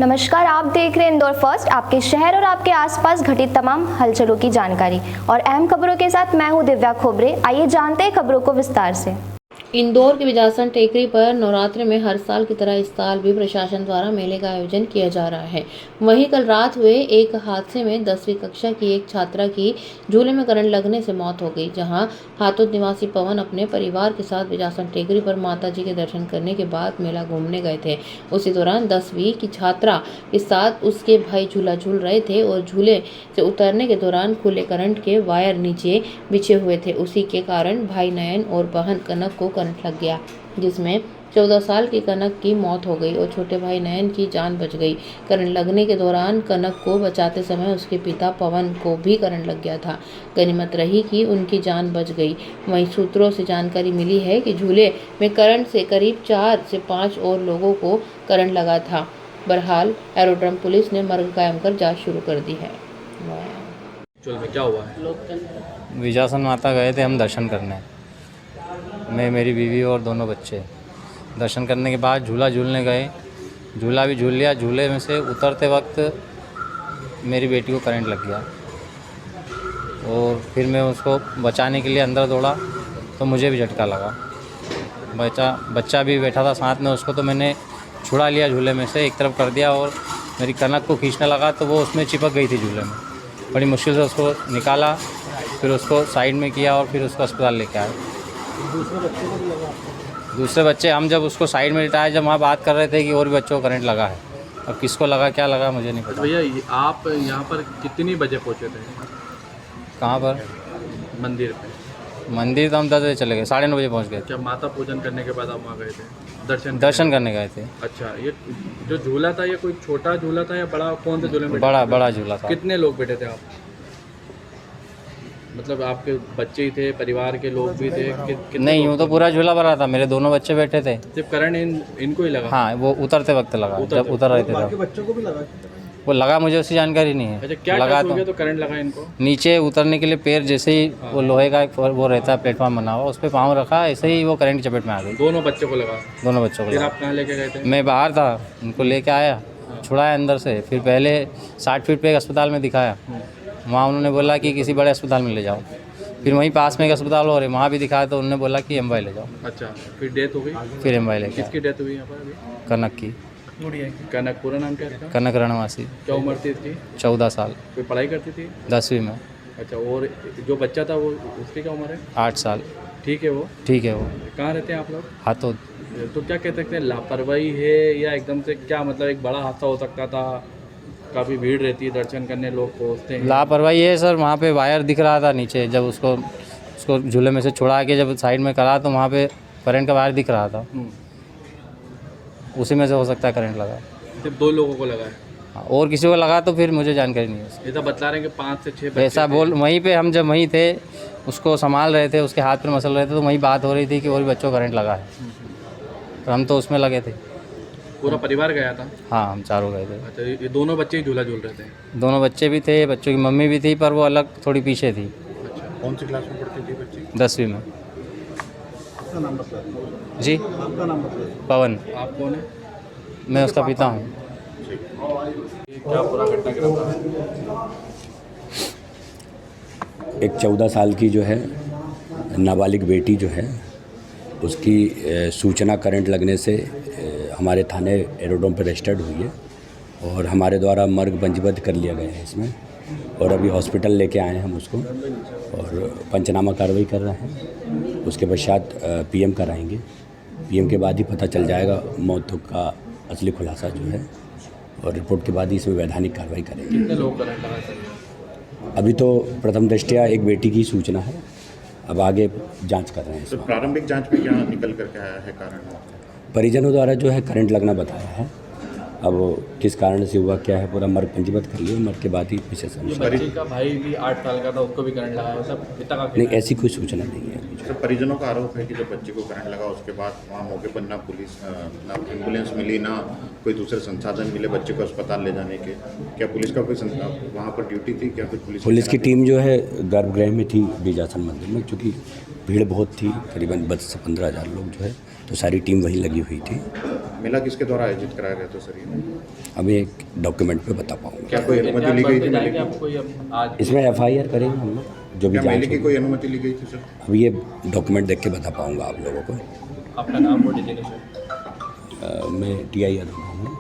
नमस्कार, आप देख रहे हैं इंदौर फर्स्ट, आपके शहर और आपके आसपास घटित तमाम हलचलों की जानकारी और अहम खबरों के साथ मैं हूं दिव्या खोबरे। आइए जानते हैं खबरों को विस्तार से। इंदौर के विजासन टेकरी पर नवरात्रि में हर साल की तरह इस साल भी प्रशासन द्वारा मेले का आयोजन किया जा रहा है। वहीं कल रात हुए एक हादसे में 10वीं कक्षा की एक छात्रा की झूले में करंट लगने से मौत हो गई, जहां हातोद निवासी पवन अपने परिवार के साथ विजासन टेकरी पर माता जी के दर्शन करने के बाद मेला घूमने गए थे। उसी दौरान 10वीं की छात्रा के साथ उसके भाई झूला झूल रहे थे और झूले से उतरने के दौरान खुले करंट के वायर नीचे बिछे हुए थे। उसी के कारण भाई नयन और बहन कनक को करंट लग गया, जिसमें 14 साल की कनक की मौत हो गई और छोटे भाई नयन की जान बच गई। करंट लगने के दौरान कनक को बचाते समय उसके पिता पवन को भी करंट लग गया था। गनीमत रही कि उनकी जान बच गई। वहीं सूत्रों से जानकारी मिली है कि झूले में करंट से करीब 4 से 5 और लोगों को करंट लगा था। बहरहाल एरोड्रम पुलिस ने मर्ग कायम कर जाँच शुरू कर दी है। क्या हुआ है? विजासन माता गए थे हम दर्शन करने, मैं, मेरी बीवी और दोनों बच्चे। दर्शन करने के बाद झूला झूलने गए, झूला भी झूल लिया। झूले में से उतरते वक्त मेरी बेटी को करंट लग गया और फिर मैं उसको बचाने के लिए अंदर दौड़ा तो मुझे भी झटका लगा। बच्चा भी बैठा था साथ में, उसको तो मैंने छुड़ा लिया झूले में से, एक तरफ कर दिया और मेरी कनक को खींचने लगा तो वो उसमें चिपक गई थी झूले में। बड़ी मुश्किल से उसको निकाला, फिर उसको साइड में किया और फिर उसको अस्पताल लेके आए। दूसरे बच्चे हम जब उसको साइड में लिटाए, जब वहाँ बात कर रहे थे कि और भी बच्चों को करंट लगा है। अब किसको लगा क्या लगा मुझे नहीं पता। भैया आप यहाँ पर कितनी बजे पहुँचे थे? कहाँ पर? मंदिर पे। मंदिर तो हम 10 बजे चले गए, 9:30 बजे पहुँच गए। क्या माता पूजन करने के बाद आप वहाँ गए थे? दर्शन करने गए थे। अच्छा, ये जो झूला था ये कोई छोटा झूला था या बड़ा? कौन से झूले में? बड़ा झूला था। कितने लोग बैठे थे आप? मतलब आपके बच्चे ही थे, परिवार के लोग भी थे? नहीं, यूँ तो पूरा झूला भरा था, मेरे दोनों बच्चे बैठे थे। सिर्फ करंट इनको ही लगा? हाँ, वो उतरते वक्त लगा, जब उतर रहे थे तब। बच्चों को भी लगा? वो लगा, मुझे उसकी जानकारी नहीं है। अच्छा, क्या लगा तो करंट लगा इनको? नीचे उतरने के लिए पैर जैसे ही वो लोहे का एक वो रहता है प्लेटफॉर्म बना हुआ, उस पर पाँव रखा, ऐसे ही वो करंट की चपेट में आ गई। दोनों बच्चों को लगा? दोनों बच्चों को फिर लगा। आप कहाँ लेके गए थे? मैं बाहर था, उनको लेके आया, छुड़ाया अंदर से, फिर पहले 60 फीट पे एक अस्पताल में दिखाया। वहाँ उन्होंने बोला कि किसी बड़े अस्पताल में ले जाओ। फिर वहीं पास में एक अस्पताल और है, वहाँ भी दिखाया तो उन्होंने बोला कि एमवाई ले जाओ। अच्छा, फिर डेथ हो गई? फिर एमवाई लेके किसकी डेथ हुई यहाँ पर अभी? कनक की। कनक, पूरा नाम क्या था? कनक रणवासी। क्या उम्र थी इसकी? 14 साल। कोई पढ़ाई करती थी? 10वीं में। अच्छा, और जो बच्चा था वो उसकी क्या उम्र है? 8 साल। ठीक है वो? ठीक है वो। कहाँ रहते हैं आप लोग? हाथोद। तो क्या कह सकते हैं, लापरवाही है या एकदम से क्या, मतलब एक बड़ा हादसा हो सकता था? काफ़ी भीड़ रहती है, दर्शन करने लोग पहुँचते हैं। लापरवाही है सर, वहाँ पे वायर दिख रहा था नीचे, जब उसको झूले में से छुड़ा के जब साइड में करा तो वहाँ पे करंट का वायर दिख रहा था, उसी में से हो सकता है करंट लगा। सिर्फ 2 लोगों को लगा है? हाँ, और किसी को लगा तो फिर मुझे जानकारी नहीं है। ऐसा बतला रहे हैं कि 5 से 6 बच्चे ऐसा बोल, वहीं पे हम जब वहीं थे उसको संभाल रहे थे, उसके हाथ पर मसल रहे थे, तो वहीं बात हो रही थी कि और भी बच्चों को करंट लगा है, तो हम तो उसमें लगे थे। पूरा परिवार गया था? हाँ, हम चारों गए थे। अच्छा, ये दोनों बच्चे ही झूला झूल रहे थे? दोनों बच्चे भी थे, बच्चों की मम्मी भी थी, पर वो अलग थोड़ी पीछे थी। अच्छा, कौन सी क्लास में पढ़ती थी बच्ची? 10वीं में। आपका नाम बता? जी, आपका नाम बता? पवन। आप कौन है? मैं उसका पिता हूँ। क्या पूरा घटनाक्रम था? एक 14 साल की जो है नाबालिग बेटी जो है, उसकी सूचना करंट लगने से हमारे थाने एरोड्रोम पर रजिस्टर्ड हुई है और हमारे द्वारा मर्ग पंजीबद्ध कर लिया गया है इसमें, और अभी हॉस्पिटल लेके आए हैं हम उसको और पंचनामा कार्रवाई कर रहे हैं। उसके पश्चात पीएम कराएंगे। पीएम के बाद ही पता चल जाएगा मौत का असली खुलासा जो है, और रिपोर्ट के बाद ही इसमें वैधानिक कार्रवाई करेंगे। कितने लोग करंट लगा सकते? अभी तो प्रथम दृष्टया एक बेटी की सूचना है, अब आगे जांच कर रहे हैं। तो प्रारंभिक जांच में क्या निकल करके आया है कारण? परिजनों द्वारा जो है करंट लगना बताया है, अब किस कारण से हुआ क्या है पूरा मर्ग पंजीबद्ध कर लिया, मर्ग के बाद ही पीछे समझ। बच्चे का भाई भी 8 साल का था, उसको भी करंट लगा है, सब पिता का? नहीं, ऐसी कोई सूचना नहीं है। तो परिजनों का आरोप है कि जब बच्चे को करंट लगा उसके बाद वहाँ मौके पर ना पुलिस ना एम्बुलेंस मिली, ना कोई दूसरे संसाधन मिले बच्चे को अस्पताल ले जाने के। क्या पुलिस का कोई वहाँ पर ड्यूटी थी? क्या कुछ पुलिस की टीम जो है गर्भगृह में थी बीजासन मंदिर में, चूँकि भीड़ बहुत थी, करीबन 10 से 15 हज़ार लोग जो है, तो सारी टीम वहीं लगी हुई थी। मेला किसके द्वारा आयोजित कराया गया था सर ये? अभी एक डॉक्यूमेंट पे बता पाऊँगा। क्या कोई अनुमति ली गई थी मेले की? आप कोई आज इसमें FIR करेंगे हम लोग, जो भी क्या जांच मेले की होगी। कोई अनुमति ली गई थी सर? अभी ये डॉक्यूमेंट देख के बता पाऊँगा आप लोगों को। आपका नाम और डिजिग्नेशन? मैं TI हूँ।